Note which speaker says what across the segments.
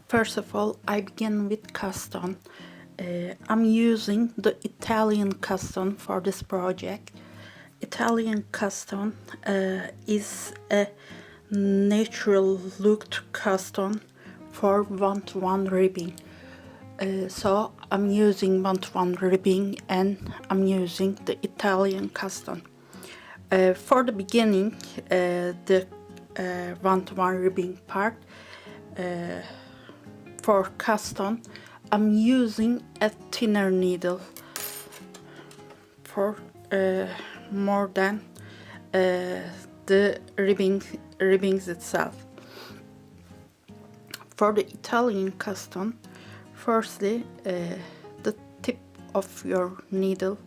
Speaker 1: First of all, I begin with custom. I'm using the Italian custom for this project. Italian custom is a natural looked custom for one-to-one ribbing. So I'm using one-to-one ribbing and I'm using the Italian custom. For the beginning, the one-to-one ribbing part, for custom, I'm using a thinner needle for more than the ribbings itself. For the Italian custom, firstly, the tip of your needle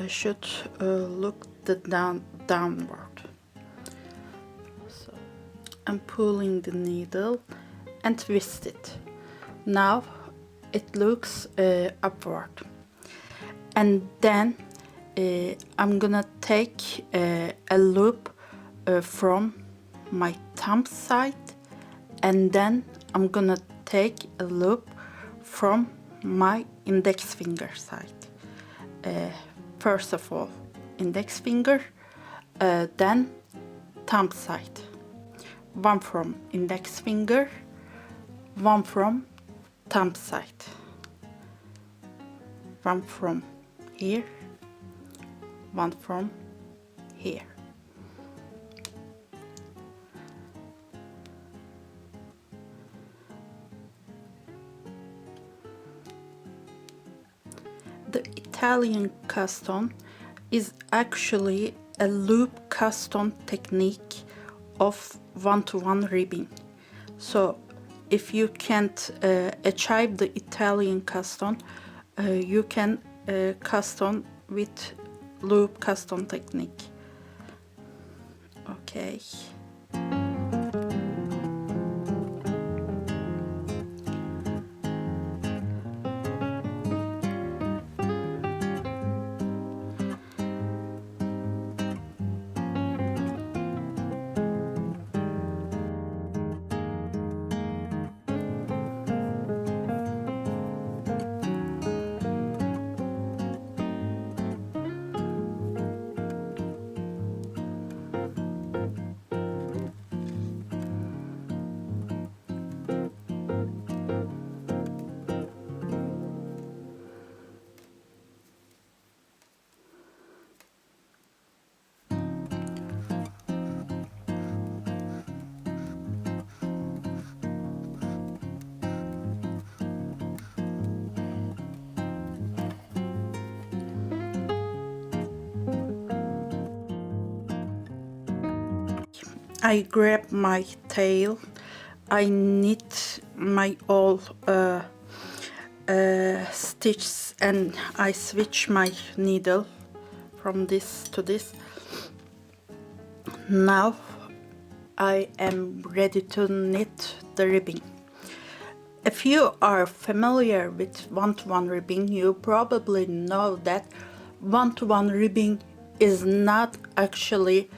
Speaker 1: should look downward. So I'm pulling the needle and twist it. Now it looks upward, and then I'm gonna take a loop from my thumb side, and then I'm gonna take a loop from my index finger side. First of all, index finger, then thumb side. One from index finger, one from thumb side, one from here, one from here. The Italian custom is actually a loop custom technique of one-to-one ribbing. So if you can't achieve the Italian custom, you can custom with loop custom technique. Okay. I grab my tail, I knit my all stitches, and I switch my needle from this to this. Now I am ready to knit the ribbing. If you are familiar with one-to-one ribbing, you probably know that one-to-one ribbing is not actually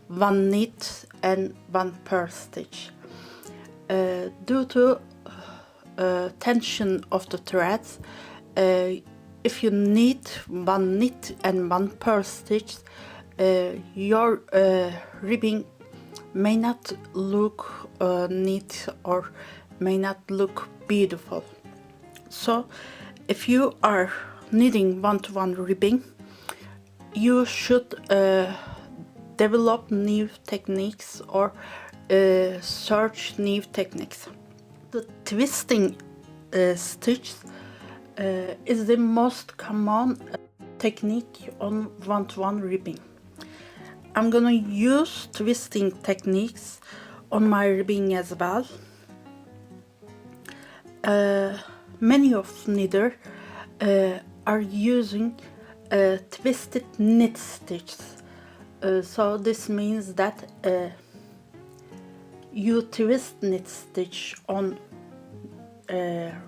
Speaker 1: one knit and one purl stitch. Due to tension of the threads, if you knit one knit and one purl stitch, your ribbing may not look neat or may not look beautiful. So if you are knitting one-to-one ribbing, you should develop new techniques or search new techniques. The twisting stitch is the most common technique on one-to-one ribbing. I'm gonna use twisting techniques on my ribbing as well. Many of knitters are using twisted knit stitches. So this means that you twist knit stitch on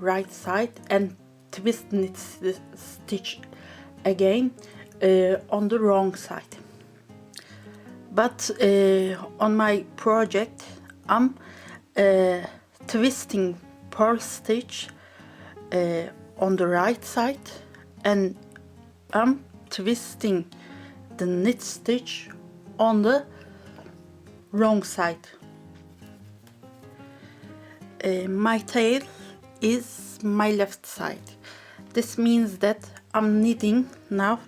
Speaker 1: right side and twist knit stitch again on the wrong side. But on my project I'm twisting purl stitch on the right side, and I'm twisting the knit stitch on the wrong side. My tail is my left side. This means that I'm knitting now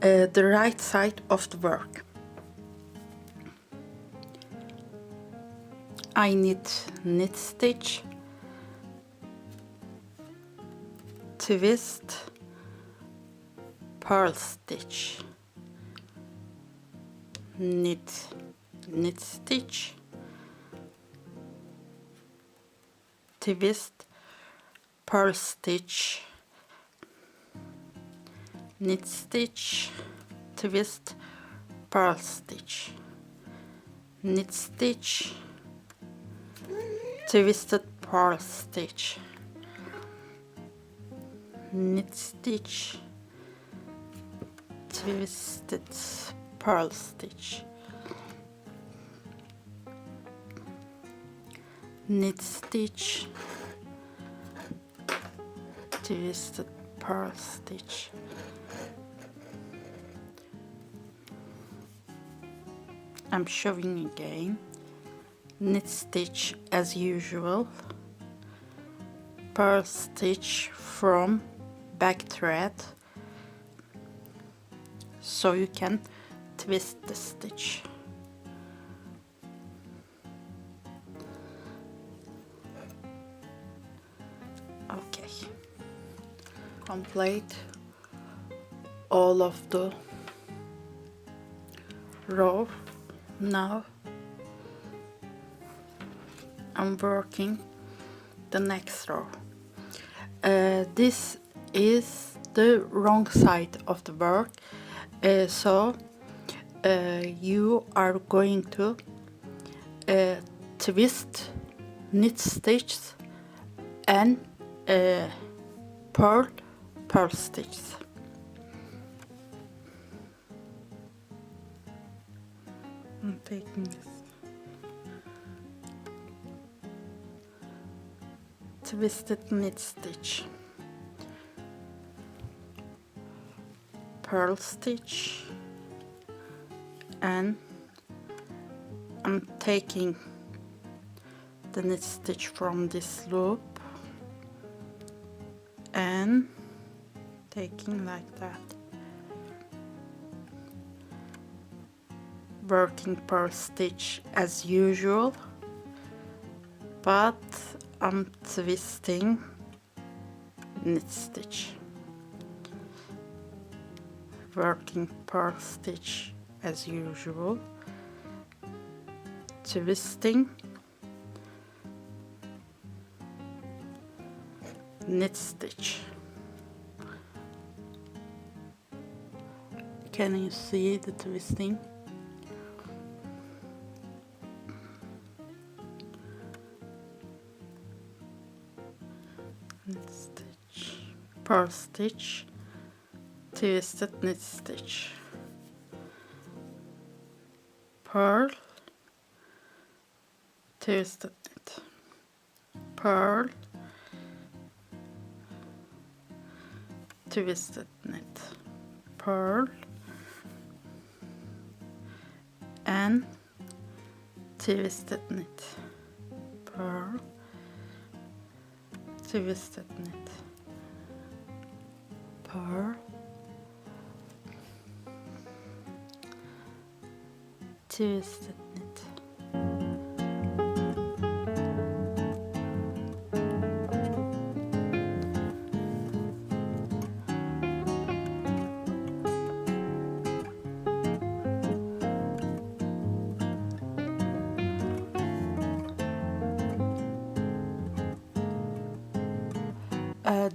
Speaker 1: the right side of the work. I knit stitch, twist, purl stitch, knit stitch, twist, purl stitch, knit stitch, twist, purl stitch, knit stitch, twisted purl stitch, knit stitch, twisted purl stitch, knit stitch, twisted purl stitch, I'm showing again, knit stitch as usual, purl stitch from back thread so you can twist the stitch. Okay, complete all of the row. Now I'm working the next row. This is the wrong side of the work, so you are going to twist knit stitches and purl stitches. I'm taking this. Twisted knit stitch, purl stitch, and I'm taking the knit stitch from this loop and taking like that, working purl stitch as usual, but I'm twisting knit stitch, working purl stitch as usual, twisting knit stitch. Can you see the twisting? Knit stitch, purl stitch, twisted knit stitch, purl, twisted knit, purl, twisted knit, purl, and twisted knit, purl, twisted knit, purl, twisted knit.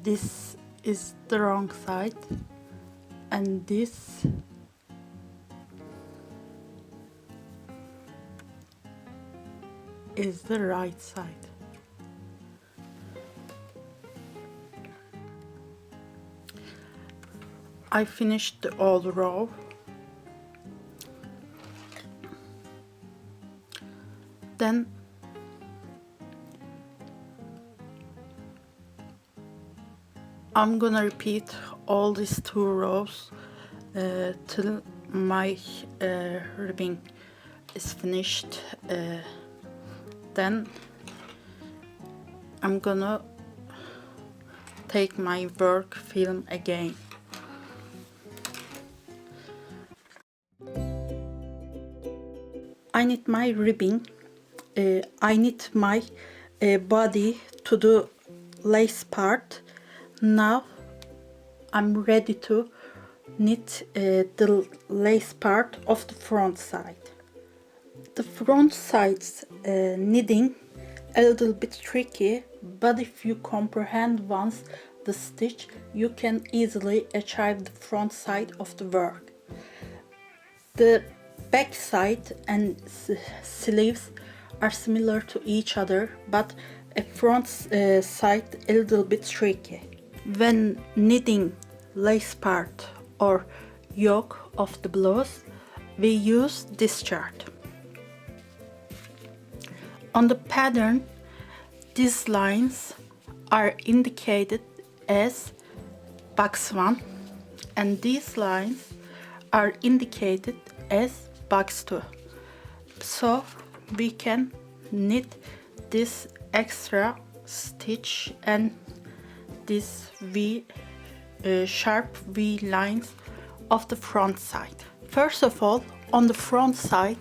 Speaker 1: This is the wrong side, and this is the right side. I finished the all row. Then I'm gonna repeat all these 2 rows till my ribbing is finished. Then I'm gonna take my work film again. I need my ribbing. I need my body to the lace part. Now I'm ready to knit the lace part of the front side. The front side's knitting a little bit tricky, but if you comprehend once the stitch, you can easily achieve the front side of the work. The back side and sleeves are similar to each other, but a front side a little bit tricky. When knitting lace part or yoke of the blouse, we use this chart. On the pattern, these lines are indicated as box 1 and these lines are indicated as box 2. So we can knit this extra stitch and this V sharp V lines of the front side. First of all, on the front side,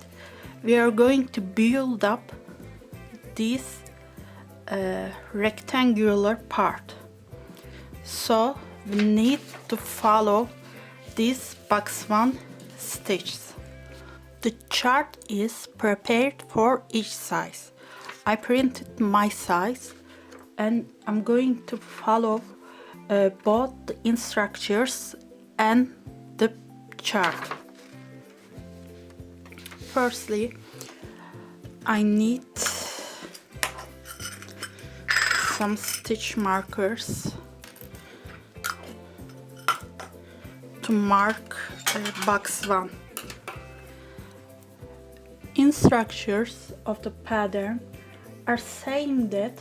Speaker 1: we are going to build up this rectangular part. So we need to follow these box 1 stitches. The chart is prepared for each size. I printed my size and I'm going to follow both the instructions and the chart. Firstly, I need some stitch markers to mark box 1. Instructions of the pattern are saying that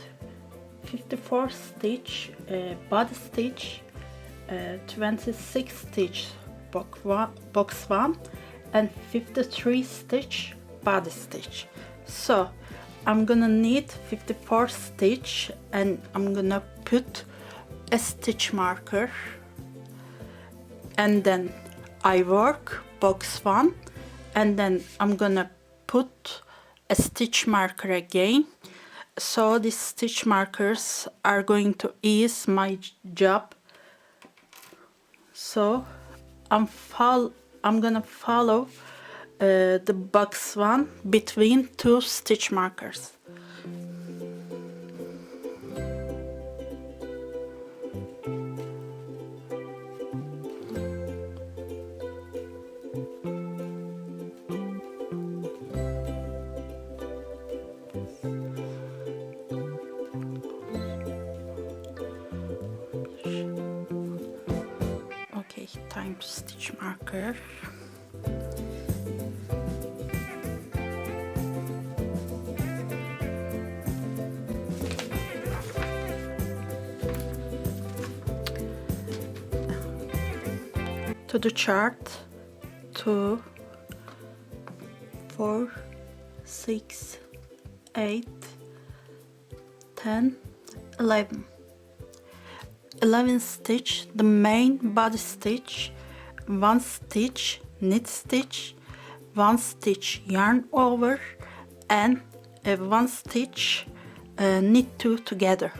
Speaker 1: 54 stitch body stitch, 26 stitch box 1 and 53 stitch body stitch. So I'm gonna need 54 stitch and I'm gonna put a stitch marker and then I work box 1 and then I'm gonna put a stitch marker again. So these stitch markers are going to ease my job. So I'm gonna follow the box 1 between 2 stitch markers. Okay, time to stitch marker. To the chart, 2, 4, 6, 8, 10, 11. 11 stitch the main body stitch, 1 stitch knit stitch, 1 stitch yarn over, and 1 stitch knit 2 together.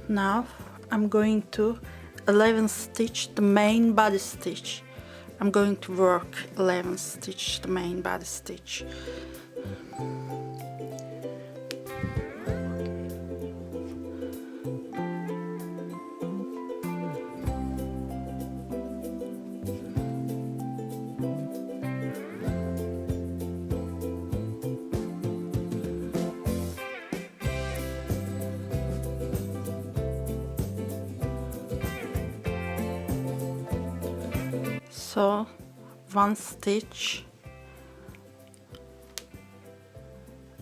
Speaker 1: Now I'm going to 11 stitch the main body stitch. I'm going to work 11 stitch the main body stitch. So 1 stitch,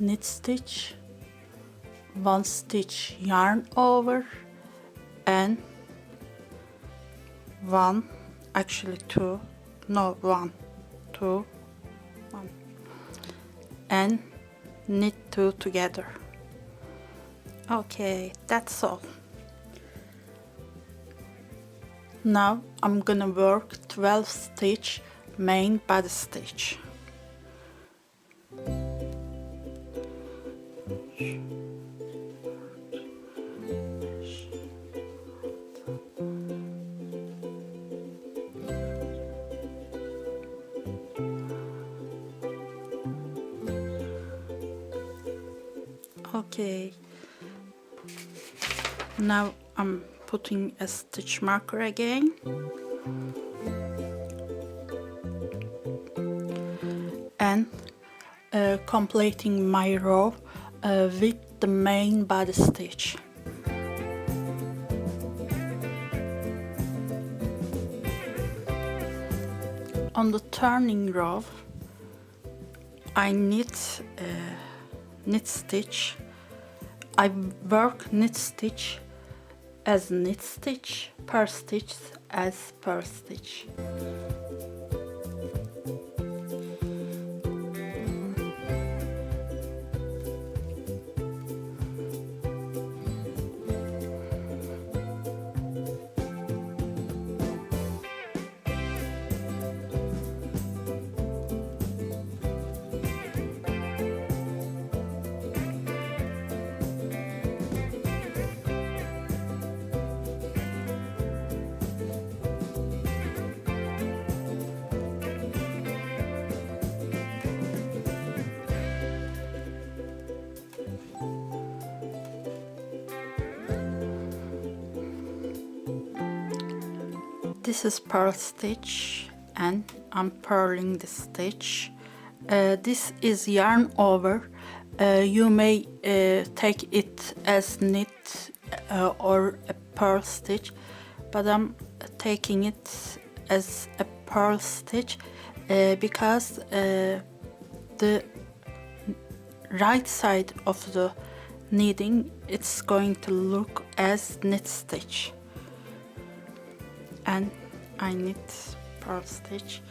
Speaker 1: knit stitch, 1 stitch yarn over, and 1, actually 2, no 1, 2, 1, and knit 2 together. Okay, that's all. Now I'm gonna work 12 stitch main body stitch. Okay, now I'm putting a stitch marker again, and completing my row with the main body stitch. On the turning row, I knit stitch. I work knit stitch as knit stitch, purl stitch as purl stitch. This is purl stitch, and I'm purling the stitch. This is yarn over. You may take it as knit or a purl stitch, but I'm taking it as a purl stitch because the right side of the knitting, it's going to look as knit stitch, and I knit purl stitch,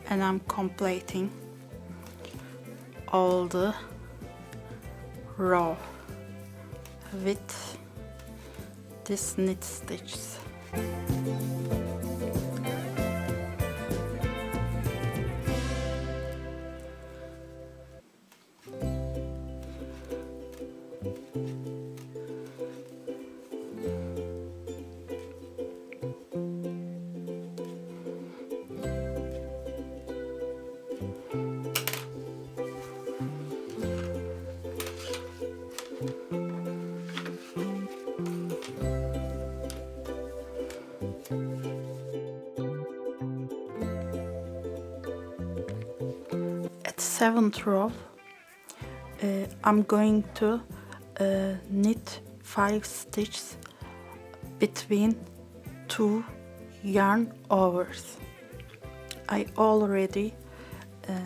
Speaker 1: and I'm completing all the row with this knit stitches. At 7th row, I'm going to knit 5 stitches between 2 yarn overs. I already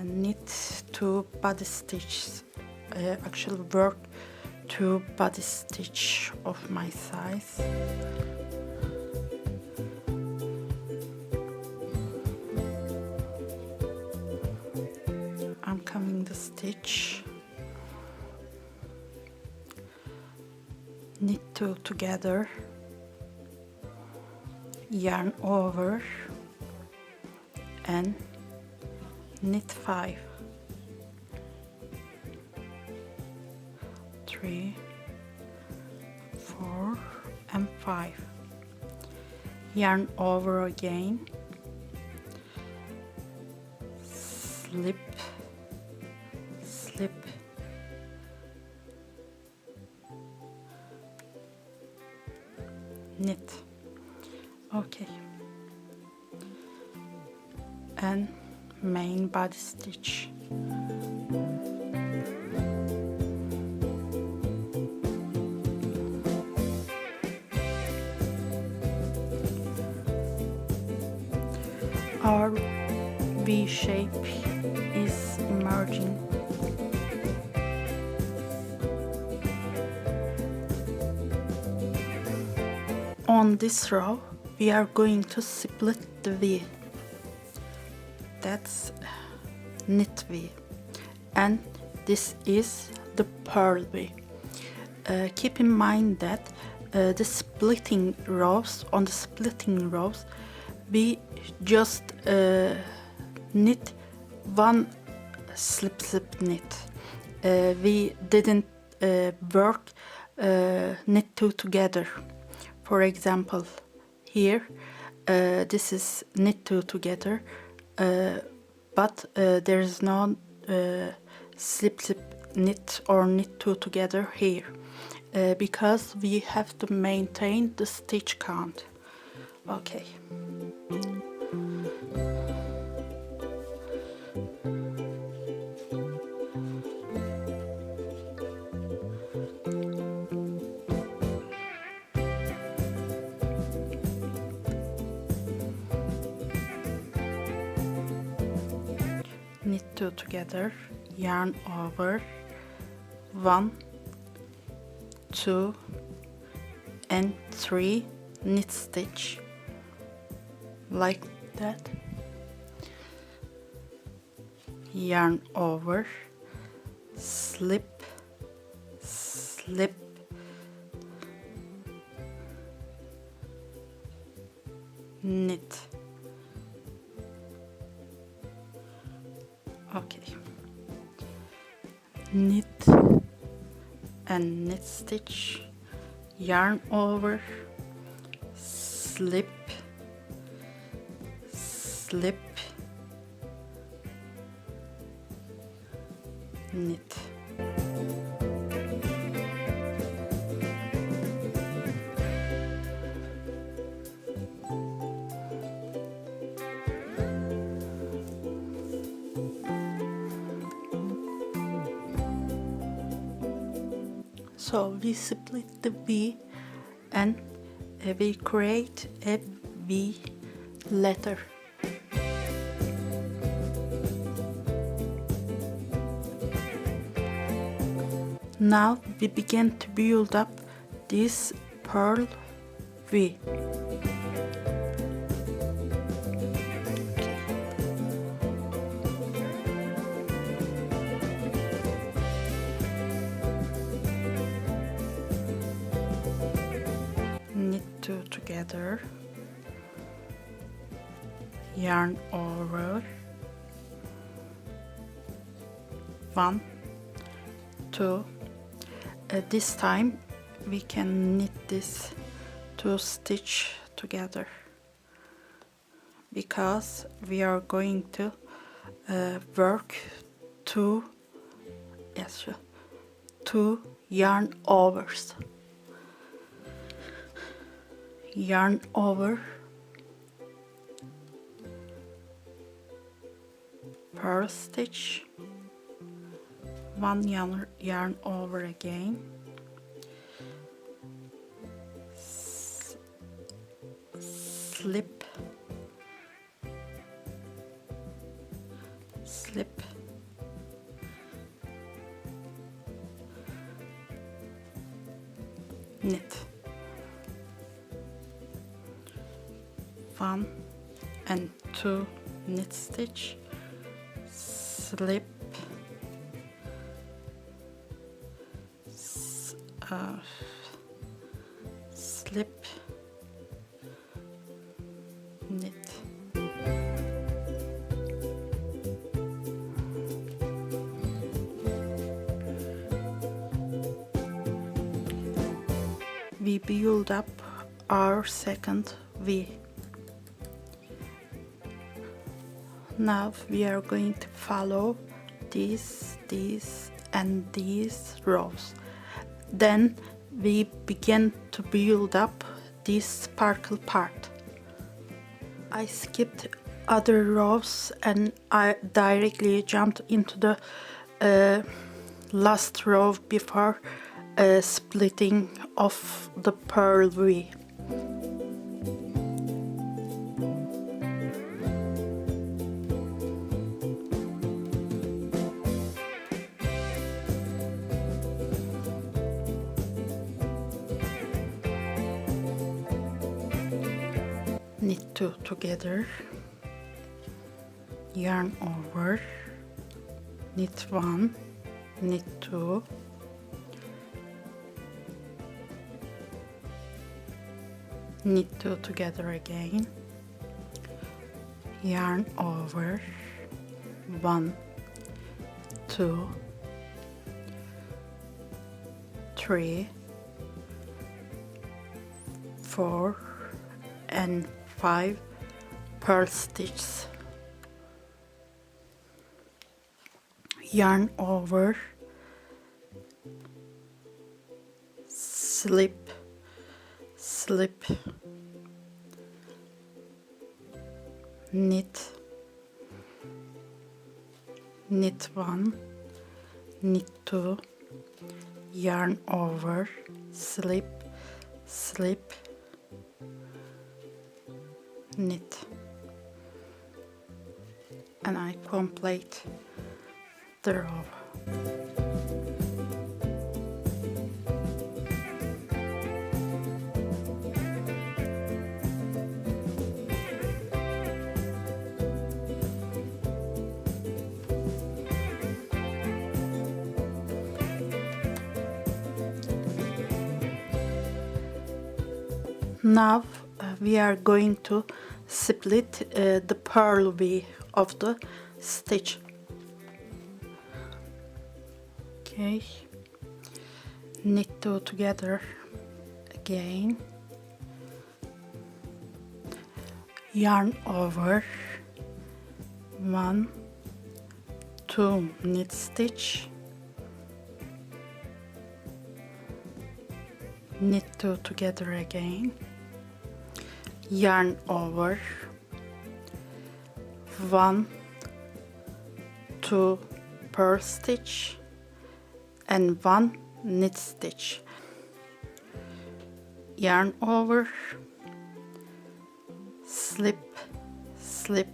Speaker 1: knit 2 body stitches, actually work 2 body stitch of my size. I'm coming the stitch, knit 2 together, yarn over, and knit 5, 3, 4, and 5, yarn over again, slip, slip, knit. Okay, and main body stitch. Our V shape is emerging. On this row, we are going to split the V. That's knit V. And this is the purl V. Keep in mind that on the splitting rows, we just knit one slip knit. We didn't work knit two together. For example, here this is knit two together, but there is no slip knit or knit two together here, because we have to maintain the stitch count. Okay. Knit two together, yarn over, 1, 2 and 3 knit stitch like that, yarn over, slip, knit. Okay, knit and knit stitch, yarn over, slip, knit. So we split the V and we create a V letter. Now we begin to build up this Purl V. Knit two together, yarn over, 1, 2. This time we can knit this 2 stitch together, because we are going to work two yarn overs. Yarn over, purl stitch, 1 yarn over again, slip, knit. 1 and 2 knit stitch, slip, knit. We build up our second V. Now we are going to follow these and these rows. Then we begin to build up this sparkle part. I skipped other rows and I directly jumped into the last row before splitting of the Purl V. two together, yarn over, knit one, knit two, knit two together again, yarn over, one, two, three, four, and five purl stitches, yarn over, slip, slip, knit, knit one, knit two, yarn over, slip, slip, knit, and I complete the row. Now we are going to split the purl V of the stitch. Okay, knit two together again, yarn over, one, two knit stitch, knit two together again, yarn over, one, two purl stitch, and one knit stitch, yarn over, slip, slip,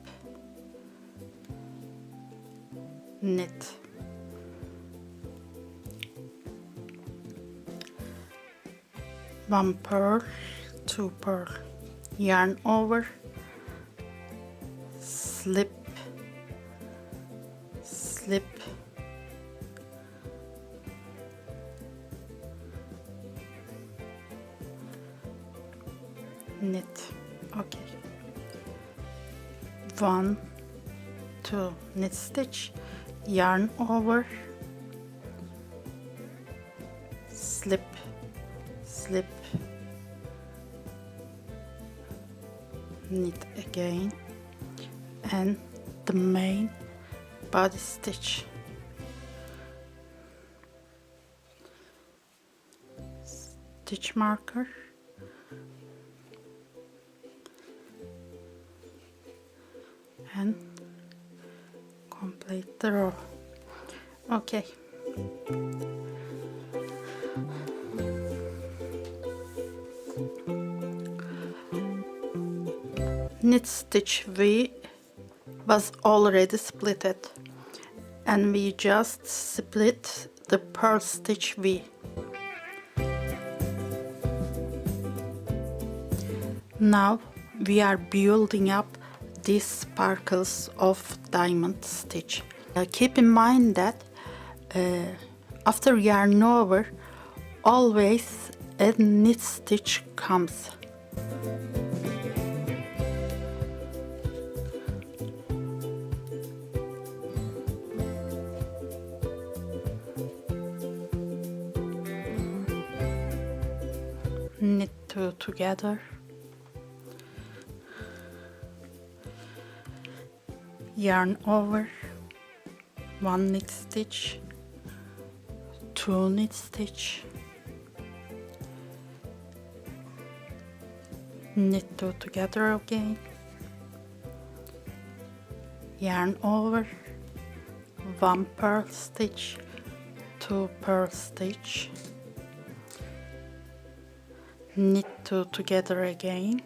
Speaker 1: knit, one purl, two purl, yarn over, slip, slip, knit. Okay, one, two knit stitch, yarn over, slip, slip, knit again, and the main body stitch, stitch marker, and complete the row. Okay, knit stitch V was already splitted, and we just split the purl stitch V. Now we are building up these sparkles of diamond stitch. Keep in mind that after yarn over, always a knit stitch comes. Knit two together, yarn over, one knit stitch, two knit stitch, knit two together again, yarn over, one purl stitch, two purl stitch, knit two together again,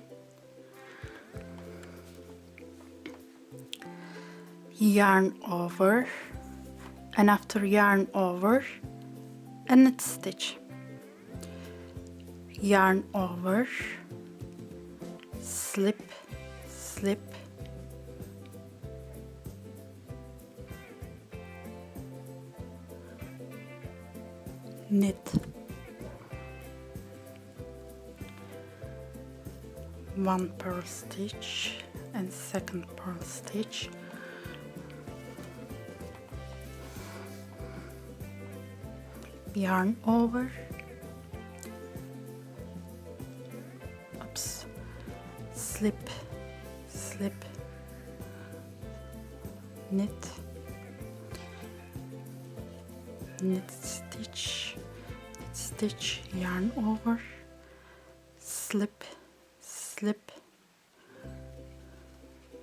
Speaker 1: yarn over, and after yarn over, a knit stitch, yarn over, slip, slip, knit, one purl stitch and second purl stitch, yarn over, oops, slip, slip, knit, knit stitch, stitch, yarn over, slip, slip,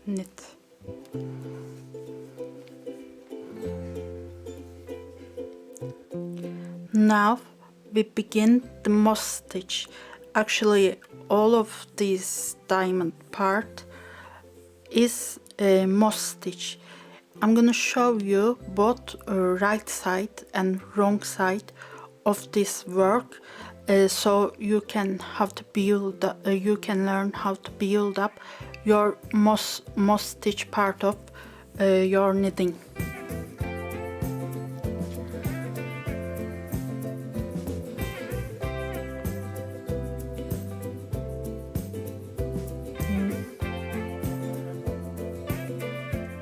Speaker 1: knit. Now we begin the moss stitch. Actually, all of this diamond part is a moss stitch. I'm gonna show you both right side and wrong side of this work, so you can have to build. You can learn how to build up your moss stitch part of your knitting.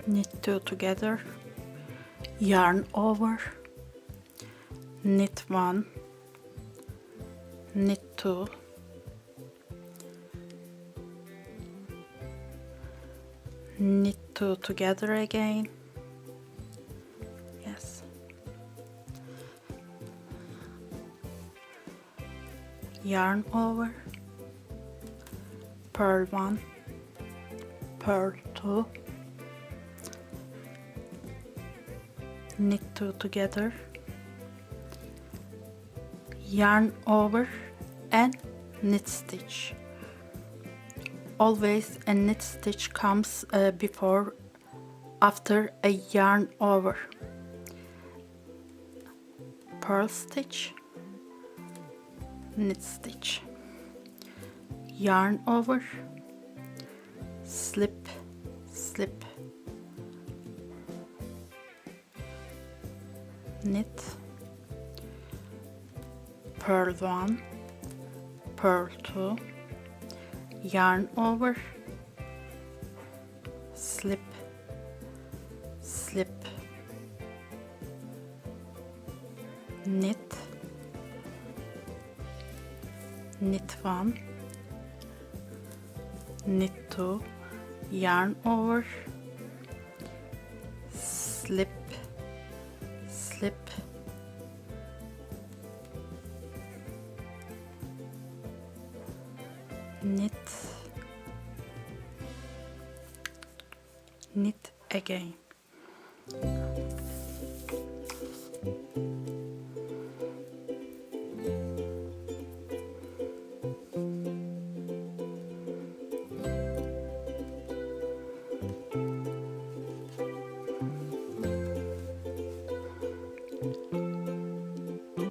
Speaker 1: Knit two together, yarn over, knit one, knit two, knit two together again, yes, yarn over, purl one, purl two, knit two together, yarn over and knit stitch. Always a knit stitch comes after a yarn over. Purl stitch, knit stitch, yarn over, slip, slip, knit, purl one, purl two, yarn over, slip, slip, knit, knit one, knit two, yarn over, slip, slip, knit, knit again.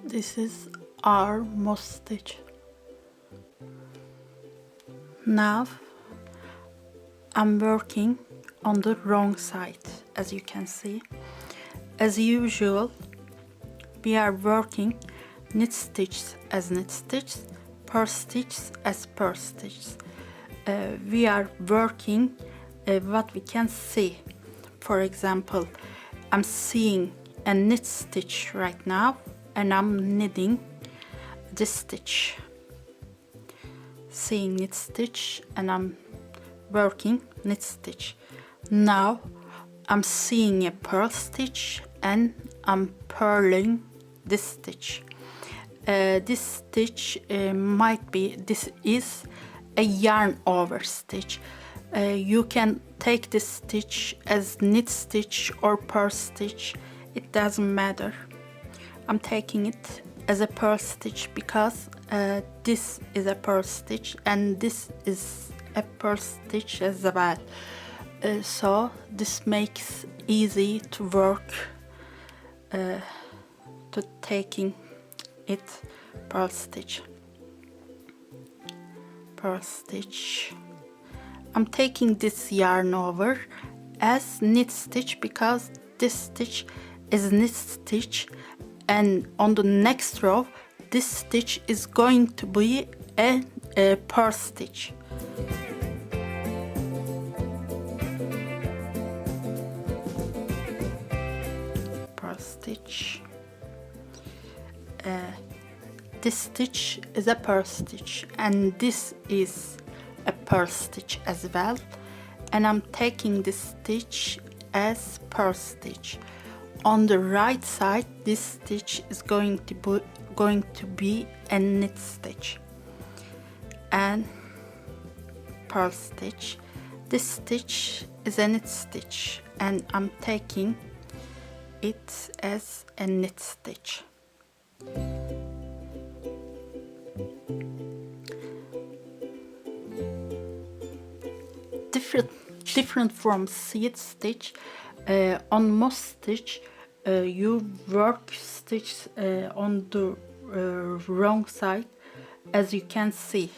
Speaker 1: This is our moss stitch. Now I'm working on the wrong side, as you can see. As usual, we are working knit stitches as knit stitches, purl stitches as purl stitches. We are working what we can see. For example, I'm seeing a knit stitch right now and I'm knitting this stitch. Seeing knit stitch and I'm working knit stitch. Now I'm seeing a purl stitch and I'm purling this stitch. This stitch this is a yarn over stitch. You can take this stitch as knit stitch or purl stitch, it doesn't matter. I'm taking it as a purl stitch because this is a purl stitch and this is a purl stitch as well. So this makes easy to work to taking it purl stitch, purl stitch. I'm taking this yarn over as knit stitch because this stitch is knit stitch, and on the next row this stitch is going to be a purl stitch. Purl stitch. This stitch is a purl stitch and this is a purl stitch as well, and I'm taking this stitch as purl stitch. On the right side this stitch is going to be a knit stitch and purl stitch. This stitch is a knit stitch and I'm taking it as a knit stitch. Different from seed stitch, on moss stitch you work stitch on the wrong side, as you can see.